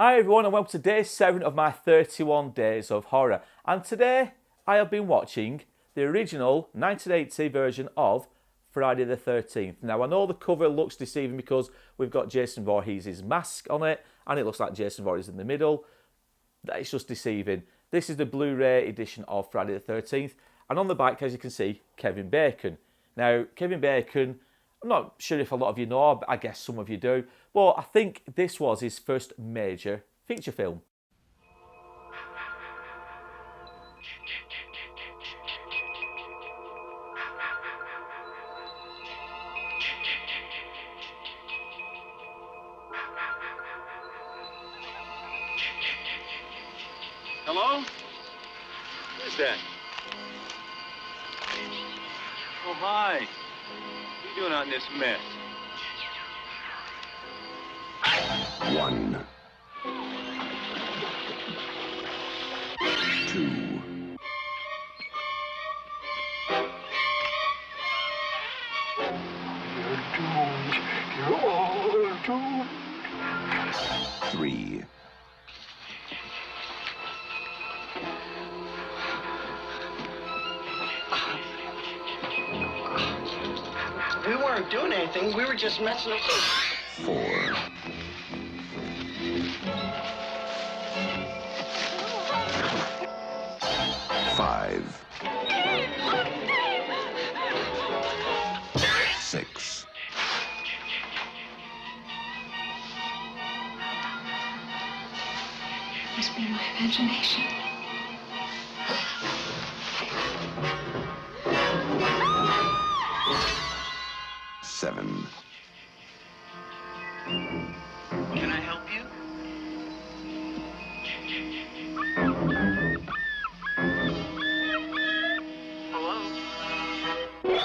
Hi everyone and welcome to day 7 of my 31 days of horror. And today I have been watching the original 1980 version of Friday the 13th. Now I know the cover looks deceiving because we've got Jason Voorhees' mask on it and it looks like Jason Voorhees in the middle. It's just deceiving. This is the Blu-ray edition of Friday the 13th and on the back, as you can see, Kevin Bacon. Now Kevin Bacon, I'm not sure if a lot of you know, but I guess some of you do. But I think this was his first major feature film. Hello? Who's that? Oh, hi. What are you doing out in this mess? 1, 2, 3, We weren't doing anything. We were just messing with you. 4, 5, 6, Must be my imagination. 7, Can I help you?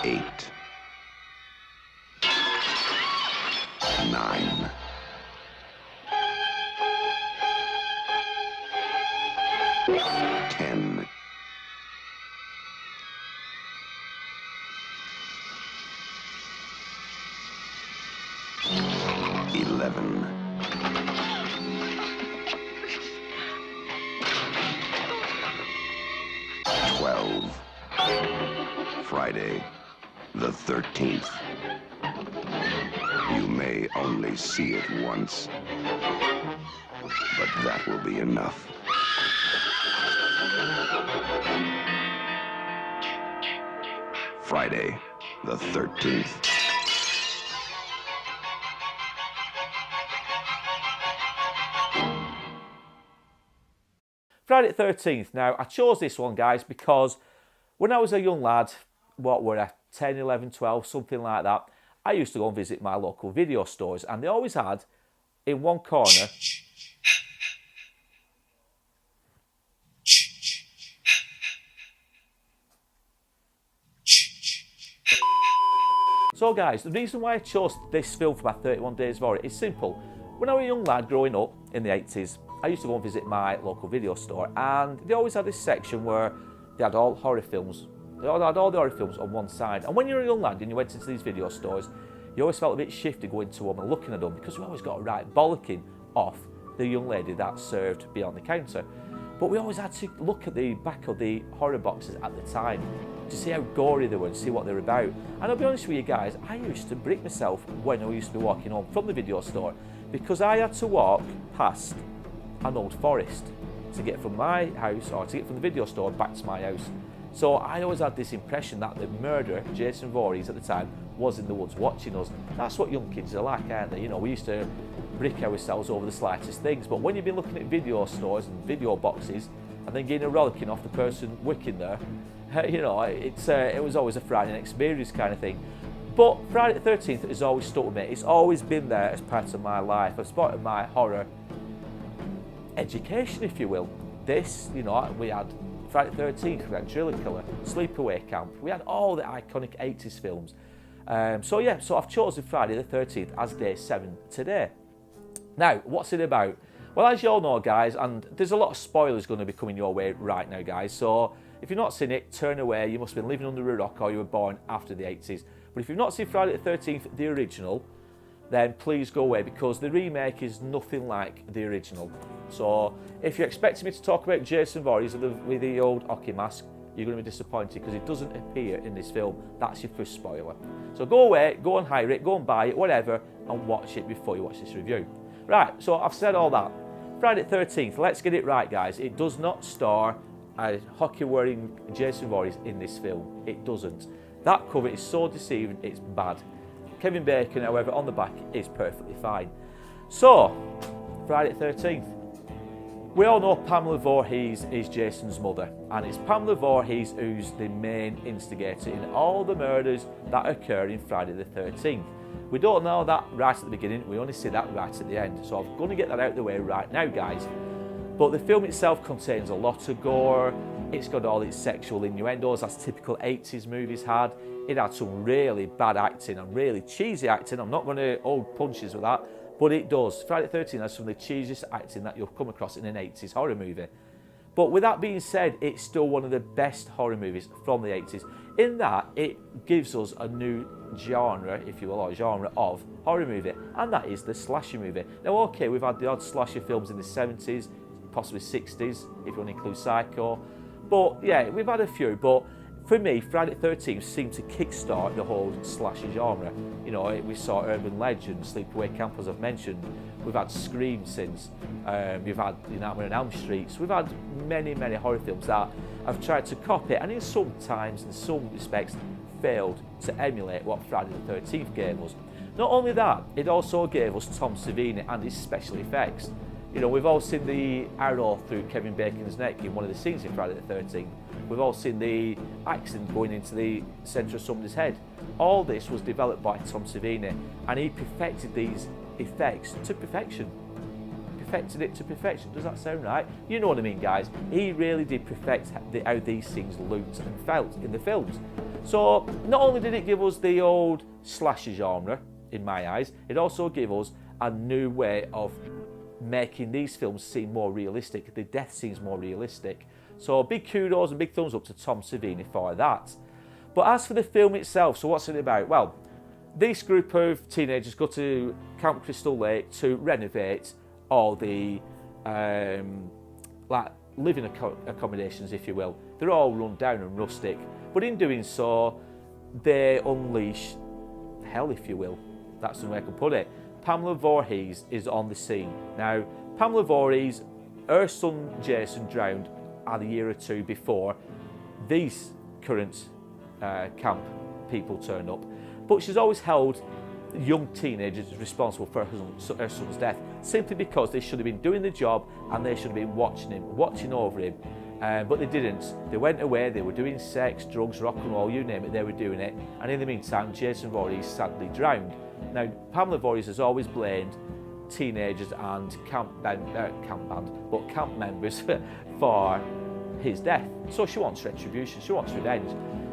8, 9, 10, 11, 12, Friday the 13th. You may only see it once, but that will be enough. Friday the 13th. Friday the 13th. Now I chose this one, guys, because when I was a young lad, what were I, 10, 11, 12, something like that, I used to go and visit my local video stores and they always had in one corner So guys, the reason why I chose this film for my 31 days of horror is simple. When I was a young lad growing up in the 80s, I used to go and visit my local video store and they always had this section where they had all horror films. They had all the horror films on one side. And when you were a young lad and you went into these video stores, you always felt a bit shifty going to them and looking at them because we always got a right bollocking off the young lady that served behind the counter. But we always had to look at the back of the horror boxes at the time to see how gory they were and see what they were about. And I'll be honest with you guys, I used to brick myself when I used to be walking home from the video store because I had to walk past an old forest to get from my house or to get from the video store back to my house. So I always had this impression that the murderer, Jason Voorhees at the time, was in the woods watching us. That's what young kids are like, aren't they? You know, we used to brick ourselves over the slightest things, but when you've been looking at video stores and video boxes and then getting a rollicking off the person working there, you know, it was always a frightening experience kind of thing. But Friday the 13th has always stuck with me. It's always been there as part of my life. It's part of my horror education, if you will. This, you know, we had Friday the 13th, we had Driller Killer, Sleepaway Camp. We had all the iconic 80s films. So I've chosen Friday the 13th as day 7 today. Now, what's it about? Well, as you all know, guys, and there's a lot of spoilers going to be coming your way right now, guys. So if you've not seen it, turn away. You must have been living under a rock or you were born after the 80s. But if you've not seen Friday the 13th, the original, then please go away, because the remake is nothing like the original. So if you're expecting me to talk about Jason Voorhees with the old hockey mask, you're going to be disappointed, because it doesn't appear in this film. That's your first spoiler. So go away, go and hire it, go and buy it, whatever, and watch it before you watch this review. Right, so I've said all that. Friday the 13th, let's get it right, guys. It does not star a hockey-wearing Jason Voorhees in this film. It doesn't. That cover is so deceiving, it's bad. Kevin Bacon, however, on the back is perfectly fine. So, Friday the 13th. We all know Pamela Voorhees is Jason's mother, and it's Pamela Voorhees who's the main instigator in all the murders that occur in Friday the 13th. We don't know that right at the beginning, we only see that right at the end, so I'm going to get that out of the way right now, guys. But the film itself contains a lot of gore, it's got all its sexual innuendos as typical 80s movies had. It had some really bad acting and really cheesy acting. I'm not going to hold punches with that, but it does. Friday the 13th has some of the cheesiest acting that you'll come across in an 80s horror movie. But with that being said, it's still one of the best horror movies from the 80s, in that it gives us a new genre, if you will, or genre of horror movie, and that is the slasher movie. Now, okay, we've had the odd slasher films in the 70s, possibly 60s, if you want to include Psycho, but yeah, we've had a few, but for me, Friday the 13th seemed to kickstart the whole slasher genre. You know, we saw Urban Legend, Sleepaway Camp, as I've mentioned. We've had Scream since. We've had Nightmare on Elm Street. So we've had many, many horror films that have tried to copy, and in some times, in some respects, failed to emulate what Friday the 13th gave us. Not only that, it also gave us Tom Savini and his special effects. You know, we've all seen the arrow through Kevin Bacon's neck in one of the scenes in Friday the 13th. We've all seen the accident going into the centre of somebody's head. All this was developed by Tom Savini, and he perfected these effects to perfection. Perfected it to perfection. Does that sound right? You know what I mean, guys. He really did perfect how these things looked and felt in the films. So not only did it give us the old slasher genre, in my eyes, it also gave us a new way of making these films seem more realistic. The death scenes more realistic. So big kudos and big thumbs up to Tom Savini for that. But as for the film itself, so what's it about? Well, this group of teenagers go to Camp Crystal Lake to renovate all the like living accommodations, if you will. They're all run down and rustic, but in doing so, they unleash hell, if you will. That's the way I can put it. Pamela Voorhees is on the scene. Now, Pamela Voorhees, her son Jason drowned a year or two before these current camp people turn up, but she's always held young teenagers responsible for her son's death, simply because they should have been doing the job and they should have been watching over him, but they didn't. They went away, they were doing sex, drugs, rock and roll, you name it, they were doing it, and in the meantime Jason Voorhees sadly drowned. Now, Pamela Voorhees has always blamed teenagers and camp members for his death. So she wants retribution, she wants revenge.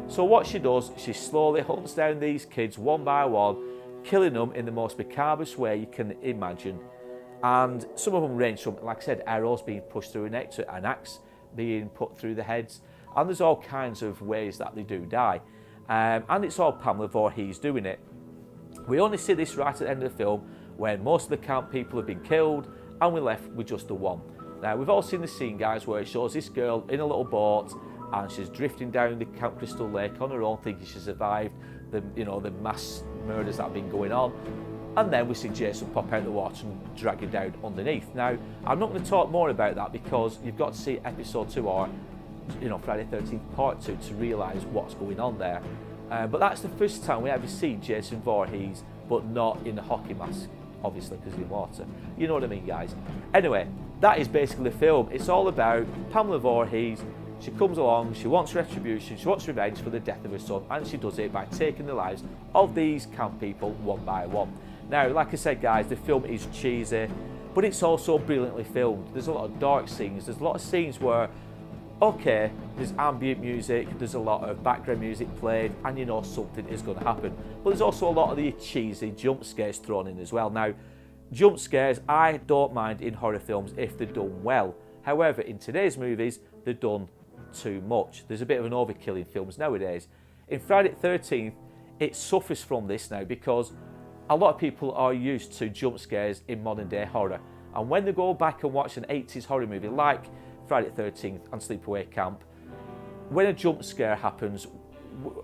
So what she does, she slowly hunts down these kids one by one, killing them in the most macabre way you can imagine. And some of them range from, like I said, arrows being pushed through a neck to an axe being put through the heads. And there's all kinds of ways that they do die. And it's all Pamela Voorhees doing it. We only see this right at the end of the film, when most of the camp people have been killed and we're left with just the one. Now, we've all seen the scene, guys, where it shows this girl in a little boat and she's drifting down the Camp Crystal Lake on her own, thinking she survived the mass murders that have been going on. And then we see Jason pop out of the water and drag her down underneath. Now, I'm not going to talk more about that, because you've got to see episode 2 or Friday the 13th part 2 to realise what's going on there. But that's the first time we ever see Jason Voorhees, but not in a hockey mask, obviously, because he's in water. You know what I mean, guys? Anyway, that is basically the film. It's all about Pamela Voorhees. She comes along, she wants retribution, she wants revenge for the death of her son, and she does it by taking the lives of these camp people one by one. Now, like I said, guys, the film is cheesy, but it's also brilliantly filmed. There's a lot of dark scenes. There's a lot of scenes where, okay, there's ambient music, there's a lot of background music played, and you know something is going to happen. But there's also a lot of the cheesy jump scares thrown in as well. Now, jump scares, I don't mind in horror films if they're done well. However, in today's movies, they're done too much. There's a bit of an overkill in films nowadays. In Friday the 13th, it suffers from this now, because a lot of people are used to jump scares in modern day horror, and when they go back and watch an 80s horror movie like Friday the 13th and Sleepaway Camp, when a jump scare happens,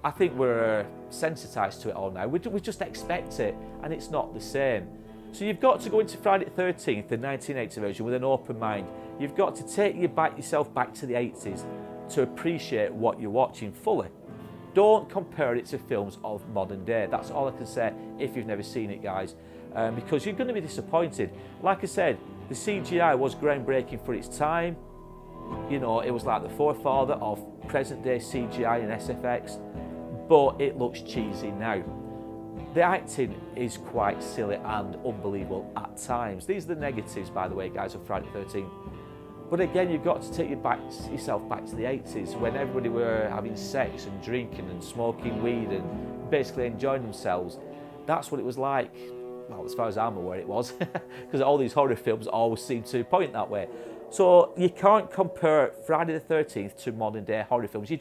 I think we're sensitised to it all now. We just expect it, and it's not the same. So you've got to go into Friday the 13th, the 1980 version, with an open mind. You've got to take yourself back to the 80s to appreciate what you're watching fully. Don't compare it to films of modern day. That's all I can say if you've never seen it, guys, because you're going to be disappointed. Like I said, the CGI was groundbreaking for its time. You know, it was like the forefather of present day CGI and SFX, but it looks cheesy now. The acting is quite silly and unbelievable at times. These are the negatives, by the way, guys, of Friday the 13th. But again, you've got to take yourself back to the 80s, when everybody were having sex and drinking and smoking weed and basically enjoying themselves. That's what it was like. Well, as far as I'm aware, it was, because all these horror films always seem to point that way. So you can't compare Friday the 13th to modern day horror films.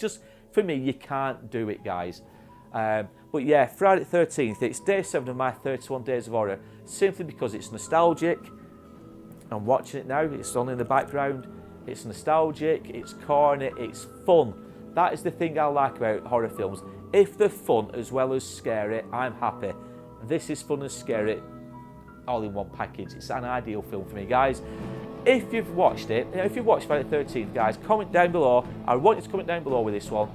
For me, you can't do it, guys. But yeah, Friday the 13th, it's day 7 of my 31 days of horror, simply because it's nostalgic. I'm watching it now, it's on in the background. It's nostalgic, it's corny, it's fun. That is the thing I like about horror films. If they're fun as well as scary, I'm happy. This is fun and scary, all in one package. It's an ideal film for me, guys. If you've watched it, if you've watched Friday the 13th, guys, comment down below. I want you to comment down below with this one.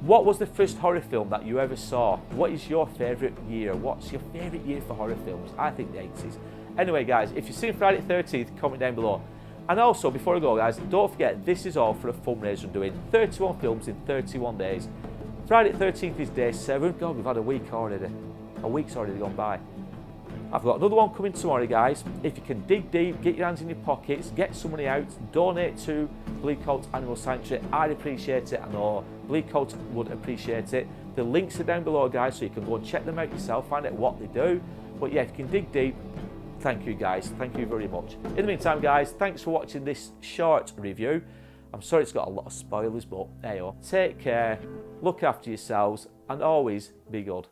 What was the first horror film that you ever saw? What is your favourite year? What's your favourite year for horror films? I think the 80s. Anyway, guys, if you've seen Friday the 13th, comment down below. And also, before I go, guys, don't forget, this is all for a fundraiser I'm doing. 31 films in 31 days. Friday the 13th is day 7. God, we've had a week already. A week's already gone by. I've got another one coming tomorrow, guys. If you can dig deep, get your hands in your pockets, get some money out, donate to BLEAKHOLT Animal Sanctuary. I'd appreciate it. I know BLEAKHOLT would appreciate it. The links are down below, guys, so you can go and check them out yourself, find out what they do. But yeah, if you can dig deep, thank you, guys. Thank you very much. In the meantime, guys, thanks for watching this short review. I'm sorry it's got a lot of spoilers, but hey, take care, look after yourselves, and always be good.